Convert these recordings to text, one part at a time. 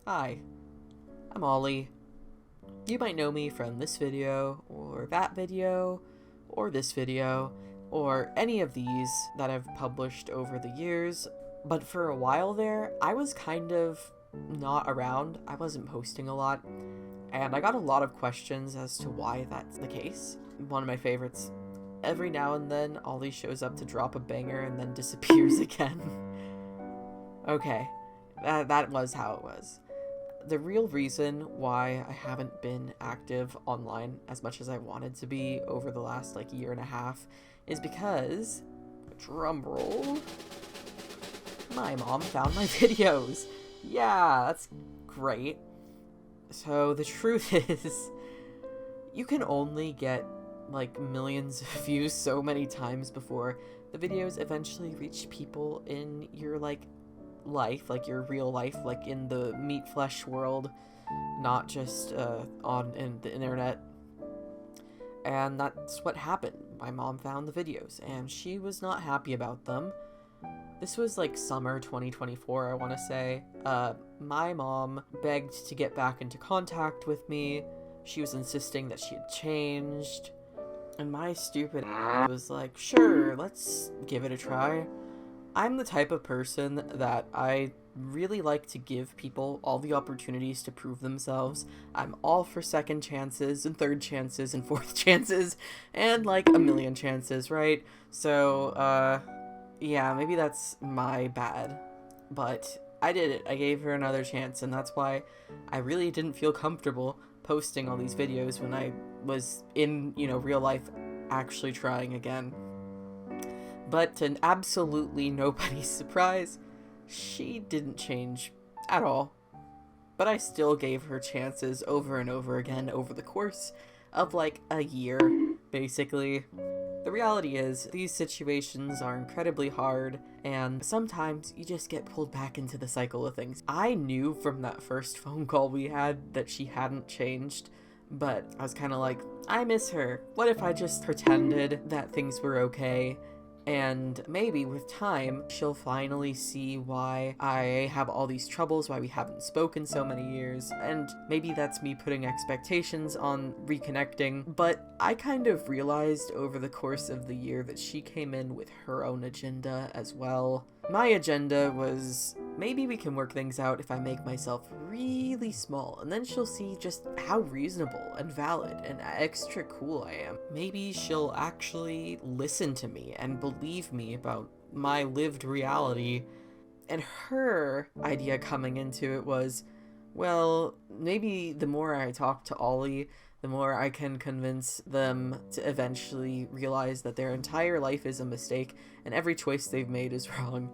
Hi, I'm Ollie. You might know me from this video, or that video, or this video, or any of these that I've published over the years, but for a while there, I was kind of not around. I wasn't posting a lot, and I got a lot of questions as to why that's the case. One of my favorites. Every now and then, Ollie shows up to drop a banger and then disappears again. Okay, that was how it was. The real reason why I haven't been active online as much as I wanted to be over the last year and a half is because, drumroll, my mom found my videos. Yeah, that's great. So the truth is, you can only get millions of views so many times before the videos eventually reach people in your life, your real life, in the meat flesh world, not just in the internet. And that's what happened. My mom found the videos and she was not happy about them. This was summer 2024, I want to say. My mom begged to get back into contact with me. She was insisting that she had changed, and my stupid was like, sure, let's give it a try. I'm the type of person that I really like to give people all the opportunities to prove themselves. I'm all for second chances and third chances and fourth chances and a million chances, right? So, yeah, maybe that's my bad. But I did it. I gave her another chance, and that's why I really didn't feel comfortable posting all these videos when I was in, real life actually trying again. But to absolutely nobody's surprise, she didn't change at all. But I still gave her chances over and over again over the course of a year, basically. The reality is, these situations are incredibly hard, and sometimes you just get pulled back into the cycle of things. I knew from that first phone call we had that she hadn't changed, but I was kind of like, I miss her. What if I just pretended that things were okay? And maybe with time, she'll finally see why I have all these troubles, why we haven't spoken so many years, and maybe that's me putting expectations on reconnecting, but I kind of realized over the course of the year that she came in with her own agenda as well. My agenda was, maybe we can work things out if I make myself really small, and then she'll see just how reasonable and valid and extra cool I am. Maybe she'll actually listen to me and believe me about my lived reality. And her idea coming into it was, well, maybe the more I talk to Ollie, the more I can convince them to eventually realize that their entire life is a mistake and every choice they've made is wrong.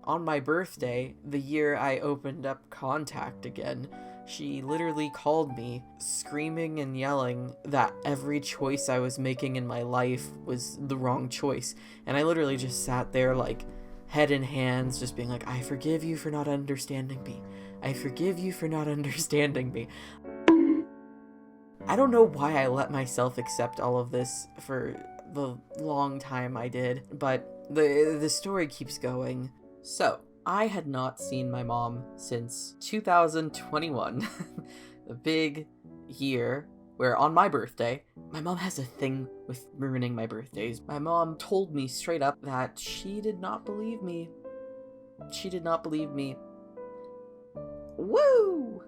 On my birthday, the year I opened up contact again, she literally called me, screaming and yelling that every choice I was making in my life was the wrong choice. And I literally just sat there head in hands, just being like, I forgive you for not understanding me. I forgive you for not understanding me. I don't know why I let myself accept all of this for the long time I did, but the story keeps going. So, I had not seen my mom since 2021, the big year where on my birthday, my mom has a thing with ruining my birthdays. My mom told me straight up that she did not believe me. She did not believe me. Woo!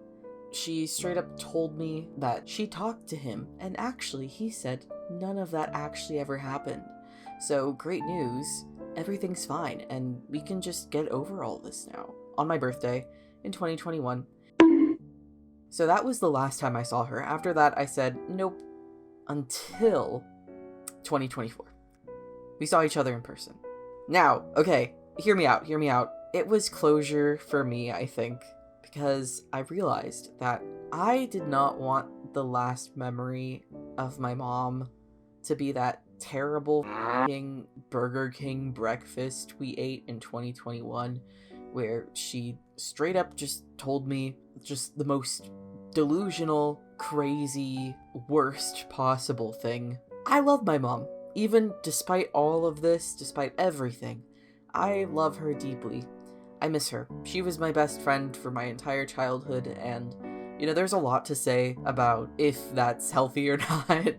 She straight up told me that she talked to him, and actually, he said none of that actually ever happened. So, great news, everything's fine, and we can just get over all this now. On my birthday, in 2021. So that was the last time I saw her. After that, I said, nope, until 2024. We saw each other in person. Now, okay, hear me out. It was closure for me, I think, because I realized that I did not want the last memory of my mom to be that terrible f***ing Burger King breakfast we ate in 2021, where she straight up just told me just the most delusional, crazy, worst possible thing. I love my mom. Even despite all of this, despite everything, I love her deeply. I miss her. She was my best friend for my entire childhood, and, you know, there's a lot to say about if that's healthy or not.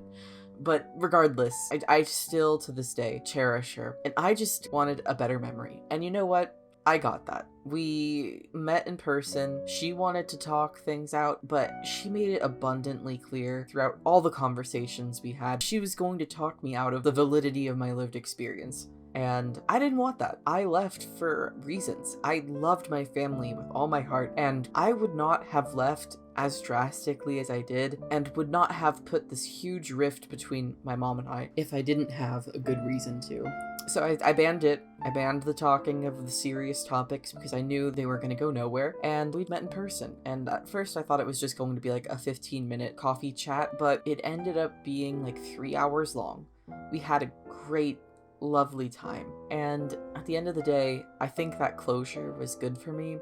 But regardless, I still, to this day, cherish her. And I just wanted a better memory. And you know what? I got that. We met in person. She wanted to talk things out, but she made it abundantly clear throughout all the conversations we had. She was going to talk me out of the validity of my lived experience. And I didn't want that. I left for reasons. I loved my family with all my heart, and I would not have left as drastically as I did, and would not have put this huge rift between my mom and I if I didn't have a good reason to. So I banned it. I banned the talking of the serious topics because I knew they were going to go nowhere, and we'd met in person. And at first I thought it was just going to be like a 15-minute coffee chat, but it ended up being like 3 hours long. We had a great, lovely time. And at the end of the day, I think that closure was good for me,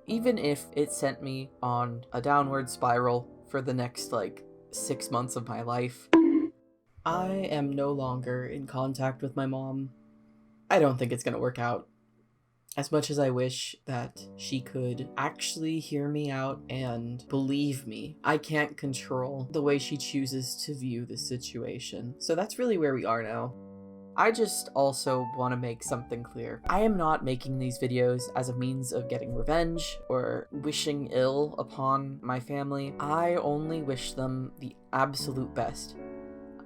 even if it sent me on a downward spiral for the next, like, 6 months of my life. I am no longer in contact with my mom. I don't think it's gonna work out. As much as I wish that she could actually hear me out and believe me, I can't control the way she chooses to view the situation. So that's really where we are now. I just also want to make something clear. I am not making these videos as a means of getting revenge or wishing ill upon my family. I only wish them the absolute best.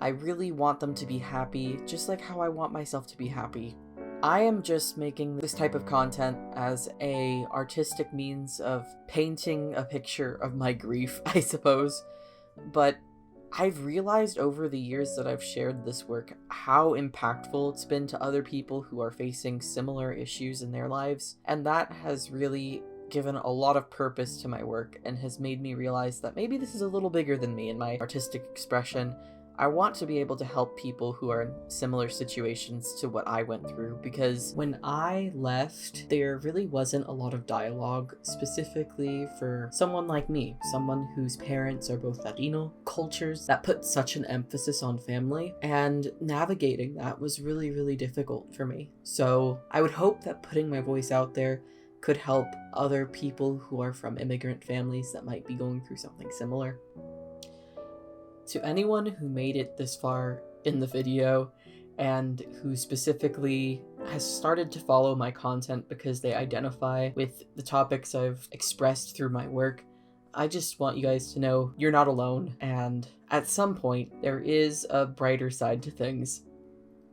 I really want them to be happy, just like how I want myself to be happy. I am just making this type of content as a artistic means of painting a picture of my grief, I suppose. But I've realized over the years that I've shared this work how impactful it's been to other people who are facing similar issues in their lives, and that has really given a lot of purpose to my work and has made me realize that maybe this is a little bigger than me in my artistic expression. I want to be able to help people who are in similar situations to what I went through, because when I left, there really wasn't a lot of dialogue specifically for someone like me, someone whose parents are both Latino cultures that put such an emphasis on family, and navigating that was really, really difficult for me. So I would hope that putting my voice out there could help other people who are from immigrant families that might be going through something similar. To anyone who made it this far in the video and who specifically has started to follow my content because they identify with the topics I've expressed through my work, I just want you guys to know you're not alone, and at some point there is a brighter side to things.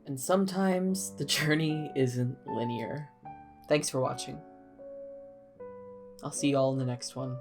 And sometimes the journey isn't linear. Thanks for watching. I'll see y'all in the next one.